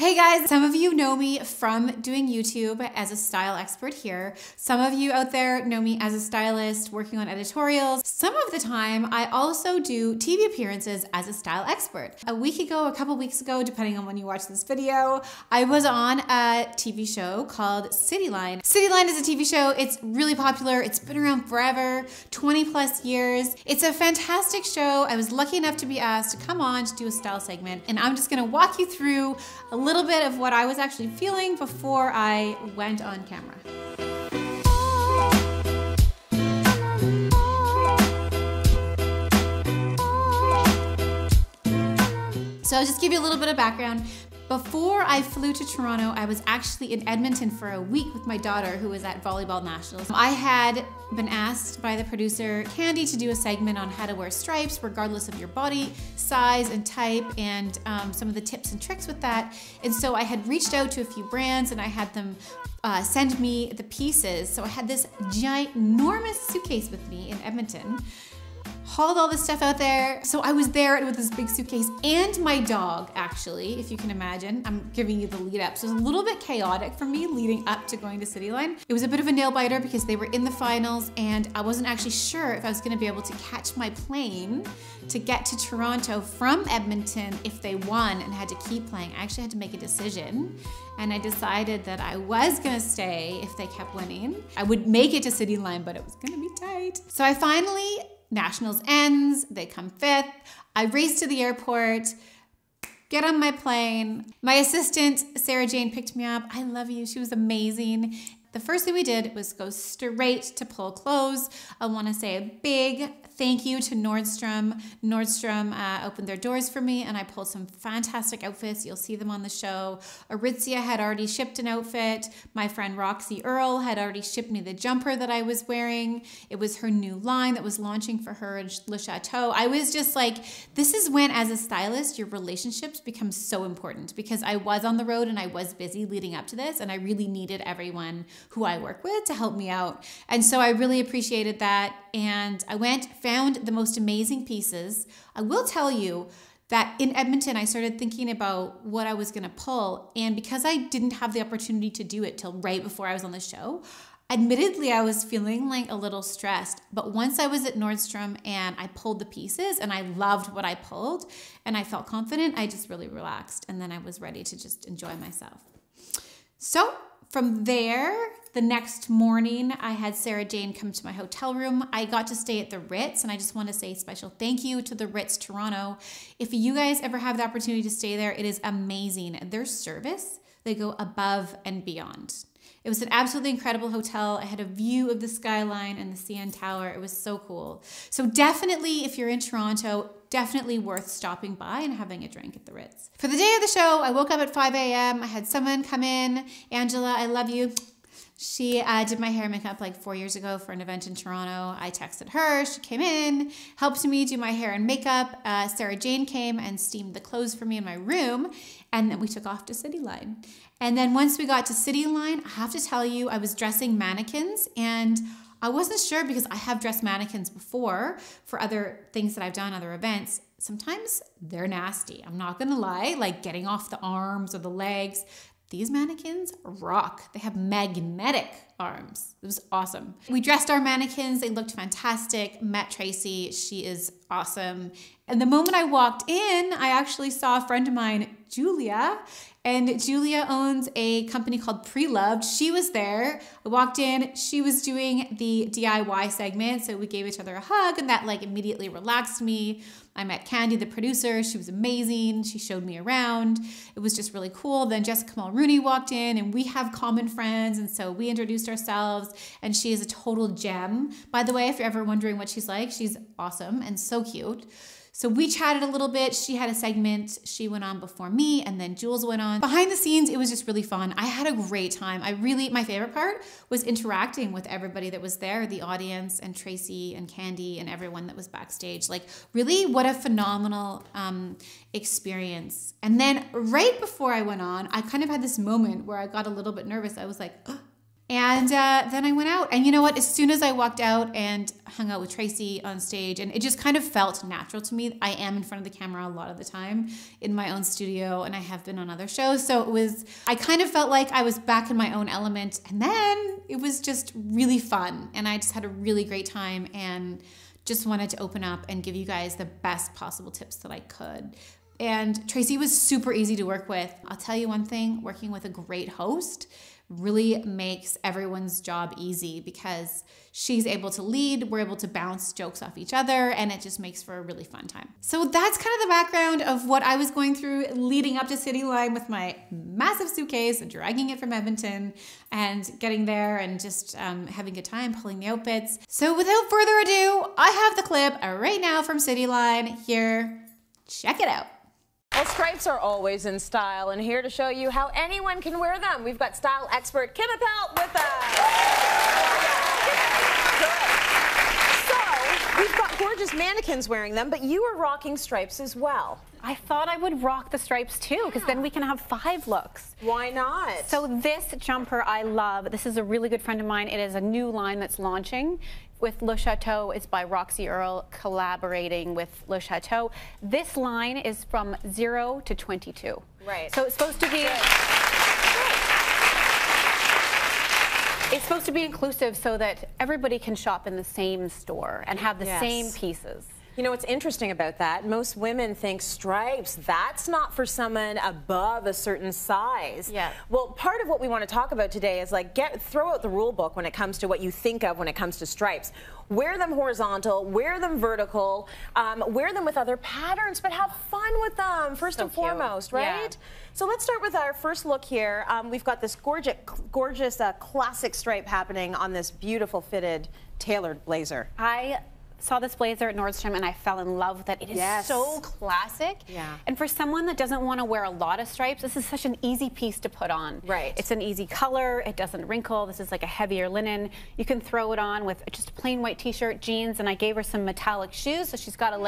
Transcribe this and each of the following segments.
Hey guys, some of you know me from doing YouTube as a style expert here. Some of you out there know me as a stylist working on editorials. Some of the time, I also do TV appearances as a style expert. A week ago, a couple weeks ago, depending on when you watch this video, I was on a TV show called Cityline. Cityline is a TV show. It's really popular. It's been around forever, 20 plus years. It's a fantastic show. I was lucky enough to be asked to come on to do a style segment, and I'm just gonna walk you through a little bit of what I was actually feeling before I went on camera. So I'll just give you a little bit of background. Before I flew to Toronto, I was actually in Edmonton for a week with my daughter who was at Volleyball Nationals. I had been asked by the producer, Candy, to do a segment on how to wear stripes regardless of your body size and type, and some of the tips and tricks with that. And so I had reached out to a few brands and I had them send me the pieces. So I had this ginormous suitcase with me in Edmonton, hauled all this stuff out there. So I was there with this big suitcase and my dog, actually, if you can imagine. I'm giving you the lead up. So it was a little bit chaotic for me leading up to going to Cityline. It was a bit of a nail biter because they were in the finals and I wasn't actually sure if I was gonna be able to catch my plane to get to Toronto from Edmonton if they won and had to keep playing. I actually had to make a decision, and I decided that I was gonna stay if they kept winning. I would make it to Cityline, but it was gonna be tight. So I finally, Nationals ends, they come fifth. I race to the airport, get on my plane. My assistant, Sarah Jane, picked me up. I love you, she was amazing. The first thing we did was go straight to pull clothes. I wanna say a big thank you to Nordstrom. Nordstrom opened their doors for me and I pulled some fantastic outfits. You'll see them on the show. Aritzia had already shipped an outfit. My friend Roxy Earl had already shipped me the jumper that I was wearing. It was her new line that was launching for her in Le Chateau. I was just like, this is when, as a stylist, your relationships become so important, because I was on the road and I was busy leading up to this and I really needed everyone who I work with to help me out. And so I really appreciated that. And I went, found the most amazing pieces. I will tell you that in Edmonton, I started thinking about what I was gonna pull. And because I didn't have the opportunity to do it till right before I was on the show, admittedly, I was feeling like a little stressed. But once I was at Nordstrom and I pulled the pieces and I loved what I pulled and I felt confident, I just really relaxed. And then I was ready to just enjoy myself. So from there, the next morning, I had Sarah Jane come to my hotel room. I got to stay at the Ritz, and I just want to say a special thank you to the Ritz Toronto. If you guys ever have the opportunity to stay there, it is amazing. Their service, they go above and beyond. It was an absolutely incredible hotel. I had a view of the skyline and the CN Tower. It was so cool. So definitely, if you're in Toronto, definitely worth stopping by and having a drink at the Ritz. For the day of the show, I woke up at 5 a.m. I had someone come in. Angela, I love you. She did my hair and makeup like 4 years ago for an event in Toronto. I texted her, she came in, helped me do my hair and makeup. Sarah Jane came and steamed the clothes for me in my room, and then we took off to Cityline. And then once we got to Cityline, I have to tell you, I was dressing mannequins, and I wasn't sure because I have dressed mannequins before for other things that I've done, other events. Sometimes they're nasty, I'm not gonna lie, like getting off the arms or the legs. These mannequins rock. They have magnetic arms. It was awesome. We dressed our mannequins. They looked fantastic. Met Tracy. She is awesome. And the moment I walked in, I actually saw a friend of mine, Julia, and Julia owns a company called Pre-Loved. She was there. I walked in, she was doing the DIY segment, so we gave each other a hug, and that like immediately relaxed me. I met Candy, the producer. She was amazing. She showed me around. It was just really cool. Then Jessica Mulrooney walked in, and we have common friends, and so we introduced ourselves, and she is a total gem. By the way, if you're ever wondering what she's like, she's awesome and so cute. So we chatted a little bit. She had a segment. She went on before me, and then Jules went on. Behind the scenes, it was just really fun. I had a great time. My favorite part was interacting with everybody that was there, the audience and Tracy and Candy and everyone that was backstage. Like, really, what a phenomenal experience. And then right before I went on, I kind of had this moment where I got a little bit nervous. I was like, oh, And then I went out, and you know what? As soon as I walked out and hung out with Tracy on stage, and it just kind of felt natural to me. I am in front of the camera a lot of the time in my own studio, and I have been on other shows. So I kind of felt like I was back in my own element, and then it was just really fun. And I just had a really great time and just wanted to open up and give you guys the best possible tips that I could. And Tracy was super easy to work with. I'll tell you one thing, working with a great host really makes everyone's job easy because she's able to lead, we're able to bounce jokes off each other, and it just makes for a really fun time. So that's kind of the background of what I was going through leading up to Cityline with my massive suitcase, dragging it from Edmonton and getting there and just having a good time pulling the outfits. So without further ado, I have the clip right now from Cityline here. Check it out. Well, stripes are always in style, and here to show you how anyone can wear them, we've got style expert Kim Appelt with us. So, we've got gorgeous mannequins wearing them, but you are rocking stripes as well. I thought I would rock the stripes too, because then we can have 5 looks. Why not? So this jumper I love. This is a really good friend of mine. It is a new line that's launching with Le Chateau. It's by Roxy Earl collaborating with Le Chateau. This line is from 0 to 22. Right. So it's supposed to be... It's supposed to be inclusive so that everybody can shop in the same store and have the same pieces. You know what's interesting about that? Most women think stripes, that's not for someone above a certain size. Yeah. Well, part of what we want to talk about today is like throw out the rule book when it comes to what you think of when it comes to stripes. Wear them horizontal, wear them vertical, wear them with other patterns, but have fun with them first and foremost, right? Yeah. So let's start with our first look here. We've got this gorgeous classic stripe happening on this beautiful fitted tailored blazer. I saw this blazer at Nordstrom and I fell in love with it. It is so classic. Yeah. And for someone that doesn't want to wear a lot of stripes, this is such an easy piece to put on. Right. It's an easy color. It doesn't wrinkle. This is like a heavier linen. You can throw it on with just a plain white t-shirt, jeans, and I gave her some metallic shoes, so she's got a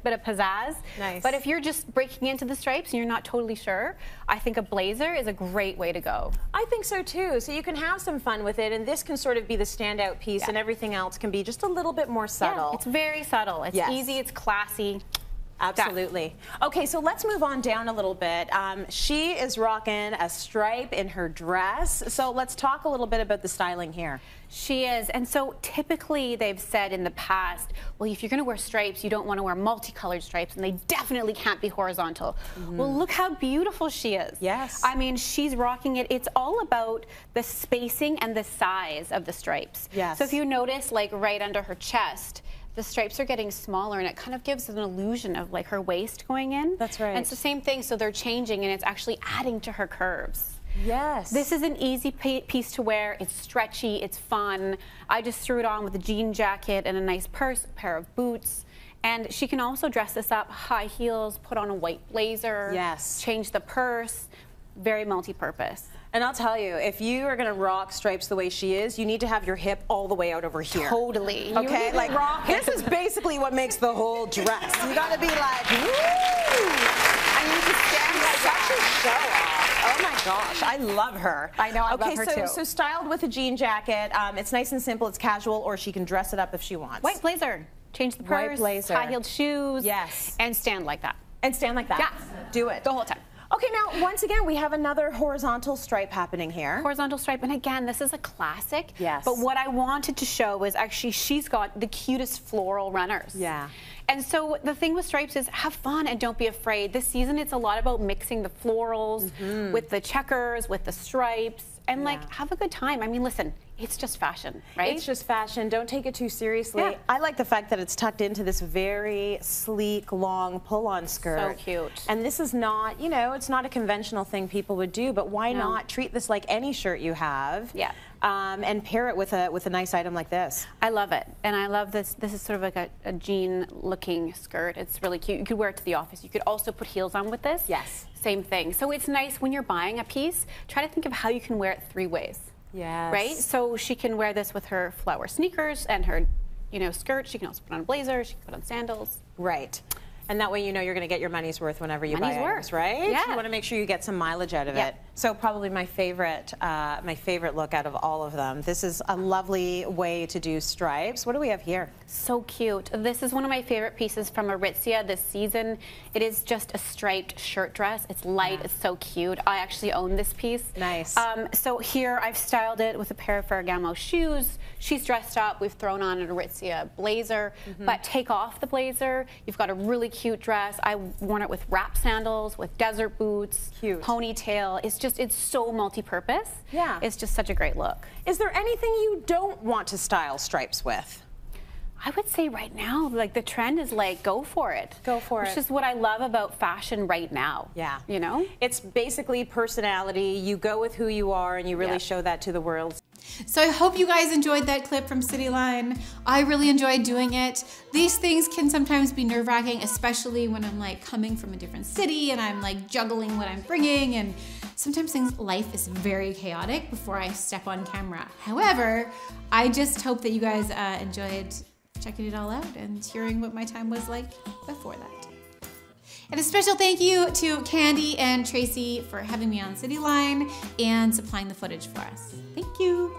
bit of pizzazz. Nice. But if you're just breaking into the stripes and you're not totally sure, I think a blazer is a great way to go. I think so too. So you can have some fun with it, and this can sort of be the standout piece, and everything else can be just a little bit more subtle. Yeah, it's very subtle. It's easy, it's classy. Absolutely. Okay, so let's move on down a little bit. She is rocking a stripe in her dress. So let's talk a little bit about the styling here. She is, and so typically they've said in the past, well, if you're going to wear stripes, you don't want to wear multicolored stripes, and they definitely can't be horizontal. Well, look how beautiful she is. Yes. I mean, she's rocking it. It's all about the spacing and the size of the stripes. Yes. So if you notice, like right under her chest, the stripes are getting smaller, and it kind of gives an illusion of like her waist going in. That's right. And it's the same thing, so they're changing, and it's actually adding to her curves. Yes. This is an easy piece to wear. It's stretchy, it's fun. I just threw it on with a jean jacket and a nice purse, a pair of boots. And she can also dress this up, high heels, put on a white blazer. Yes. Change the purse. Very multi-purpose. And I'll tell you, if you are going to rock stripes the way she is, you need to have your hip all the way out over here. Totally. Okay, like this is basically what makes the whole dress. You got to be like, woo! And you just stand like such a show off. Oh my gosh, I love her. I know, I love her too. So styled with a jean jacket, it's nice and simple, it's casual, or she can dress it up if she wants. White blazer. Change the purse. White blazer. High-heeled shoes. Yes. And stand like that. And stand like that. Yeah. Do it. The whole time. Okay, now, once again, we have another horizontal stripe happening here. Horizontal stripe, and again, this is a classic. Yes. But what I wanted to show was actually she's got the cutest floral runners. Yeah. And so the thing with stripes is have fun and don't be afraid. This season, it's a lot about mixing the florals with the checkers, with the stripes, and like have a good time. I mean, listen, it's just fashion, right? It's just fashion. Don't take it too seriously. Yeah. I like the fact that it's tucked into this very sleek, long pull-on skirt. So cute. And this is not, you know, it's not a conventional thing people would do, but why not treat this like any shirt you have? Yeah. And pair it with a nice item like this. I love it, and I love this. This is sort of like a jean-looking skirt. It's really cute. You could wear it to the office. You could also put heels on with this. Yes. Same thing. So it's nice when you're buying a piece, try to think of how you can wear it 3 ways. Yes. Right? So she can wear this with her flower sneakers and her, you know, skirt. She can also put on a blazer. She can put on sandals. Right. And that way you know you're going to get your money's worth whenever you buy items, right? Yeah. You want to make sure you get some mileage out of it. So probably my favorite look out of all of them. This is a lovely way to do stripes. What do we have here? So cute. This is one of my favorite pieces from Aritzia this season. It is just a striped shirt dress. It's light, it's so cute. I actually own this piece. Nice. So here I've styled it with a pair of Ferragamo shoes. She's dressed up. We've thrown on an Aritzia blazer, but take off the blazer. You've got a really cute dress. I worn it with wrap sandals, with desert boots, cute ponytail. It's so multi-purpose. Yeah. It's just such a great look. Is there anything you don't want to style stripes with? I would say right now, like the trend is like, go for it. Go for it. Which is what I love about fashion right now. Yeah. You know? It's basically personality. You go with who you are and you really show that to the world. So I hope you guys enjoyed that clip from Cityline. I really enjoyed doing it. These things can sometimes be nerve-wracking, especially when I'm like coming from a different city and I'm like juggling what I'm bringing, and sometimes life is very chaotic before I step on camera. However, I just hope that you guys enjoyed checking it all out and hearing what my time was like before that. And a special thank you to Candy and Tracy for having me on Cityline and supplying the footage for us. Thank you.